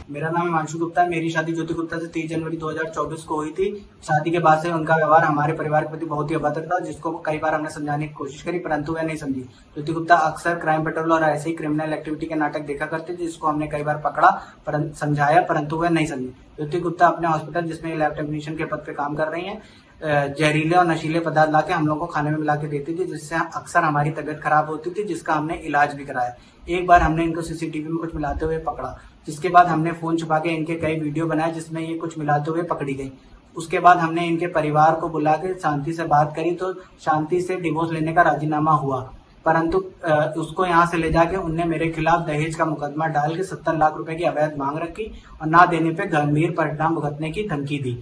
मेरा नाम हिमांशु गुप्ता है। मेरी शादी ज्योति गुप्ता से 30 जनवरी 2024 को हुई थी। शादी के बाद से उनका व्यवहार हमारे परिवार के प्रति बहुत ही अभद्र था, जिसको कई बार हमने समझाने की कोशिश करी, परंतु वह नहीं समझी। ज्योति गुप्ता अक्सर क्राइम पेट्रोल और ऐसे ही क्रिमिनल एक्टिविटी के नाटक देखा करते थे, जिसको हमने कई बार पकड़ा, समझाया, परंतु वह नहीं समझी। ज्योति गुप्ता अपने हॉस्पिटल, जिसमें लैब टेक्नीशियन के पद पे काम कर रही है, जहरीले और नशीले पदार्थ लाके हम लोग को खाने में मिला के देती थी, जिससे अक्सर हमारी तबीयत खराब होती थी, जिसका हमने इलाज भी कराया। एक बार हमने इनको सीसीटीवी में कुछ मिलाते हुए पकड़ा, जिसके बाद हमने फोन छुपा के इनके कई वीडियो बनाए, जिसमें ये कुछ मिलाते हुए पकड़ी गई। उसके बाद हमने इनके परिवार को बुला के शांति से बात करी, तो शांति से डिवोर्स लेने का राजीनामा हुआ, परंतु उसको यहाँ से ले जाके उनने मेरे खिलाफ दहेज का मुकदमा डाल के 70 लाख रुपए की अवैध मांग रखी और ना देने पे गंभीर परिणाम भुगतने की धमकी दी।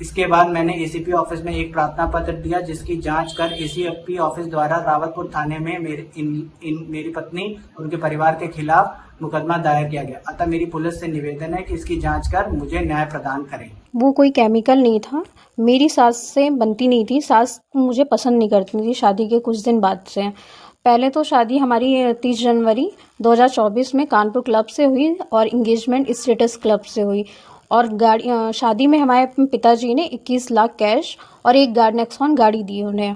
इसके बाद मैंने एसीपी ऑफिस में एक प्रार्थना पत्र दिया, जिसकी जांच कर एसीपी ऑफिस द्वारा रावतपुर थाने में मेरी पत्नी और उनके परिवार के खिलाफ मुकदमा दायर किया गया। अतः मेरी पुलिस से निवेदन है कि इसकी जांच कर मुझे न्याय प्रदान करें। वो कोई केमिकल नहीं था, मेरी सास से बनती नहीं थी। सास मुझे पसंद नहीं करती थी शादी के कुछ दिन बाद से। पहले तो शादी हमारी 30 जनवरी 2024 में कानपुर क्लब से हुई और इंगेजमेंट स्टेटस क्लब से हुई। और शादी में हमारे पिताजी ने 21 लाख कैश और एक नेक्सॉन गाड़ी दी उन्हें।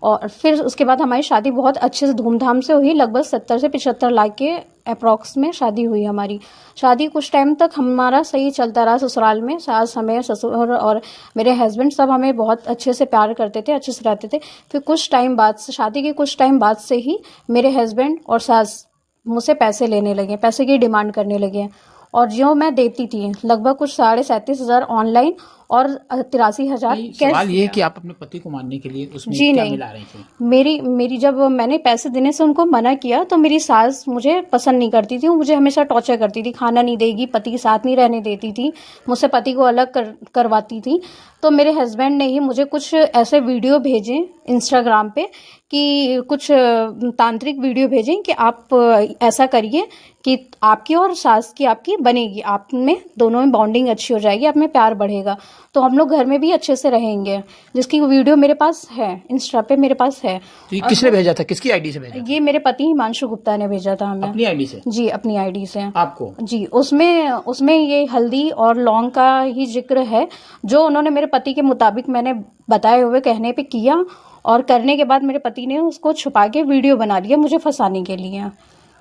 और फिर उसके बाद हमारी शादी बहुत अच्छे से धूमधाम से हुई। लगभग 70 से 75 लाख के अप्रॉक्स में शादी हुई हमारी। शादी कुछ टाइम तक हमारा सही चलता रहा। ससुराल में सास, हमें ससुर और मेरे हस्बैंड सब हमें बहुत अच्छे से प्यार करते थे, अच्छे से रहते थे। फिर कुछ टाइम बाद से, शादी के कुछ टाइम बाद से ही मेरे हस्बैंड और सास मुझसे पैसे लेने लगे, पैसे की डिमांड करने लगे। और जो मैं देती थी लगभग कुछ 37,500 ऑनलाइन और 83,000 कैश। सवाल ये है कि आप अपने पति को मारने के लिए उसमें जी क्या नहीं, मिला रही थी? मेरी जब मैंने पैसे देने से उनको मना किया, तो मेरी सास मुझे पसंद नहीं करती थी। वो मुझे हमेशा टॉर्चर करती थी, खाना नहीं देगी, पति के साथ नहीं रहने देती थी, मुझसे पति को अलग करवाती थी। तो मेरे हस्बैंड ने ही मुझे कुछ ऐसे वीडियो भेजे इंस्टाग्राम पे, कि कुछ तांत्रिक वीडियो भेजें कि आप ऐसा करिए कि आपकी और सास की आपकी बनेगी, आप में दोनों में बॉन्डिंग अच्छी हो जाएगी, आप में प्यार बढ़ेगा, तो हम लोग घर में भी अच्छे से रहेंगे। जिसकी वीडियो मेरे पास है, इंस्टा पे मेरे पास है। तो ये किसने भेजा था, किसकी आईडी से भेजा? ये मेरे पति हिमांशु गुप्ता ने भेजा था हमें। अपनी आईडी से? जी, अपनी आईडी से आपको? जी। उसमें ये हल्दी और लौंग का ही जिक्र है, जो उन्होंने मेरे पति के मुताबिक मैंने बताए हुए कहने पे किया, और करने के बाद मेरे पति ने उसको छुपा के वीडियो बना लिया मुझे फंसाने के लिए।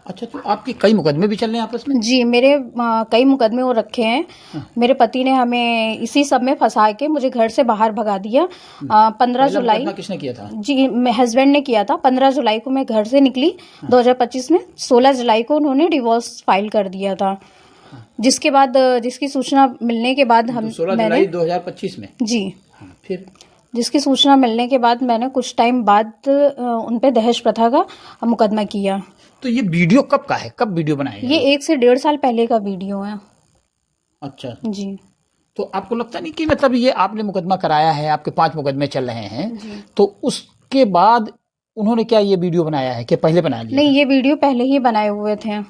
अच्छा, तो आपके कई मुकदमे भी चल रहे हैं आपस में? जी, मेरे कई मुकदमे वो रखे हैं। मेरे पति ने हमें इसी सब में फंसा के मुझे घर से बाहर भगा दिया। 15 जुलाई किसने किया था? जी, हस्बैंड ने किया था। 15 जुलाई को मैं घर से निकली 2025 में। 16 जुलाई को उन्होंने डिवोर्स फाइल कर दिया था, जिसके बाद जिसकी सूचना मिलने के बाद 16 जुलाई 2025 में? जी। फिर जिसकी सूचना मिलने के बाद मैंने कुछ टाइम बाद उन पे दहेज प्रथा का मुकदमा किया। तो ये वीडियो कब का है, कब वीडियो बनाया है? ये 1 से 1.5 साल पहले का वीडियो है। अच्छा जी। तो आपको लगता नहीं कि मतलब ये आपने मुकदमा कराया है, आपके 5 मुकदमे चल रहे हैं, तो उसके बाद उन्होंने क्या ये वीडियो बनाया है कि पहले बना लिया? नहीं, ये वीडियो पहले ही बनाए हुए थे,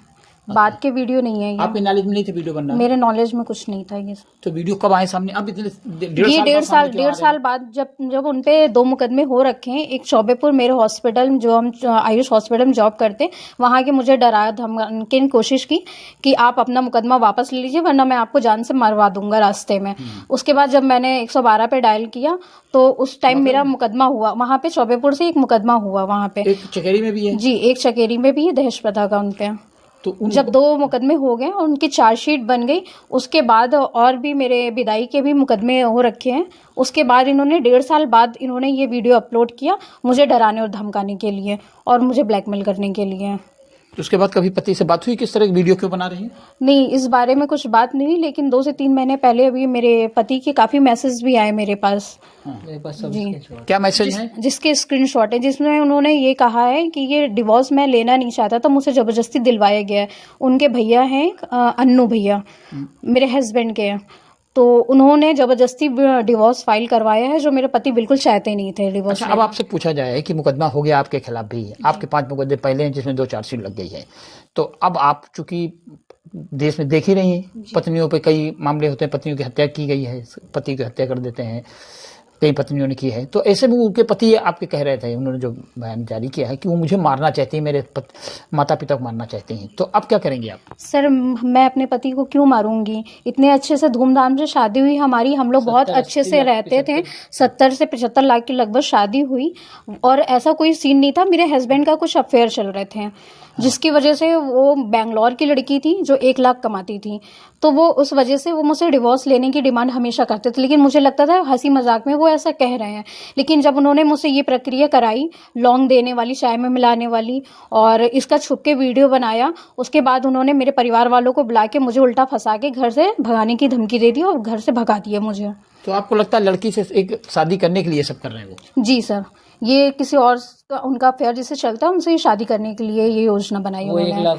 बाद के वीडियो नहीं है ये। आपके नॉलेज में नहीं थे वीडियो बनना? मेरे नॉलेज में कुछ नहीं था ये। तो वीडियो कब आए सामने? अब इतने ये 1.5 साल बाद जब उनपे 2 मुकदमे हो रखे हैं। एक चौबेपुर मेरे हॉस्पिटल, जो हम आयुष हॉस्पिटल में जॉब करते, वहां के मुझे डराया धमकाने की कोशिश की कि आप अपना मुकदमा वापस ले लीजिए, वरना मैं आपको जान से मरवा दूंगा रास्ते में। उसके बाद जब मैंने 112 पे डायल किया, तो उस टाइम मेरा मुकदमा हुआ वहां पे। चौबेपुर से एक मुकदमा हुआ वहां पे। एक चकेरी में भी है? जी, एक चकेरी में भी है दहेज प्रथा का उनपे। तो जब 2 मुकदमे हो गए और उनकी चार्जशीट बन गई, उसके बाद और भी मेरे विदाई के भी मुकदमे हो रखे हैं। उसके बाद इन्होंने 1.5 साल बाद इन्होंने ये वीडियो अपलोड किया मुझे डराने और धमकाने के लिए और मुझे ब्लैकमेल करने के लिए। तो उसके बाद कभी पति से बात हुई किस तरह की वीडियो क्यों बना रही है? नहीं, इस बारे में कुछ बात नहीं हुई, लेकिन 2 से 3 महीने पहले अभी मेरे पति के काफी मैसेज भी आए मेरे पास। जी। क्या मैसेज है? जिसके स्क्रीनशॉट है, जिसमें उन्होंने ये कहा है कि ये डिवोर्स मैं लेना नहीं चाहता था, मुझसे जबरदस्ती दिलवाया गया है। उनके भैया हैं अन्नू भैया, मेरे हस्बैंड के हैं। तो उन्होंने जबरदस्ती डिवोर्स फाइल करवाया है, जो मेरे पति बिल्कुल चाहते नहीं थे डिवोर्स। अच्छा, अब आपसे पूछा जाए कि मुकदमा हो गया आपके खिलाफ भी, आपके 5 मुकदमे पहले हैं जिसमें 2 चार्जशीट लग गई है, तो अब आप चूंकि देश में देख ही रही हैं, पत्नियों पे कई मामले होते हैं, पत्नियों की हत्या की गई है, पति की हत्या कर देते हैं, कई पत्नियों ने की है, तो ऐसे में उनके पति आपके कह रहे थे, उन्होंने जो बयान जारी किया है कि वो मुझे मारना चाहती है, मेरे माता पिता को मारना चाहती हैं, तो अब क्या करेंगे आप? सर, मैं अपने पति को क्यों मारूंगी? इतने अच्छे से धूमधाम से शादी हुई हमारी, हम लोग बहुत अच्छे से रहते थे। 70 से 75 लाख की लगभग शादी हुई और ऐसा कोई सीन नहीं था। मेरे हस्बैंड का कुछ अफेयर चल रहे थे, जिसकी वजह से वो बैंगलोर की लड़की थी जो 1 लाख कमाती थी, तो वो उस वजह से वो मुझसे डिवोर्स लेने की डिमांड हमेशा करते थे। लेकिन मुझे लगता था हंसी मजाक में वो ऐसा कह रहे हैं, लेकिन जब उन्होंने मुझसे ये प्रक्रिया कराई, लौंग देने वाली, चाय में मिलाने वाली, और इसका छुप के वीडियो बनाया, उसके बाद उन्होंने मेरे परिवार वालों को बुला के मुझे उल्टा फंसा के घर से भगाने की धमकी दे दी और घर से भगा दिया मुझे। तो आपको लगता है लड़की से एक शादी करने के लिए सब कर रहे हैं वो? जी सर, ये किसी और का उनका अफेयर जिससे चलता है उनसे ये शादी करने के लिए ये योजना बनाई उन्होंने।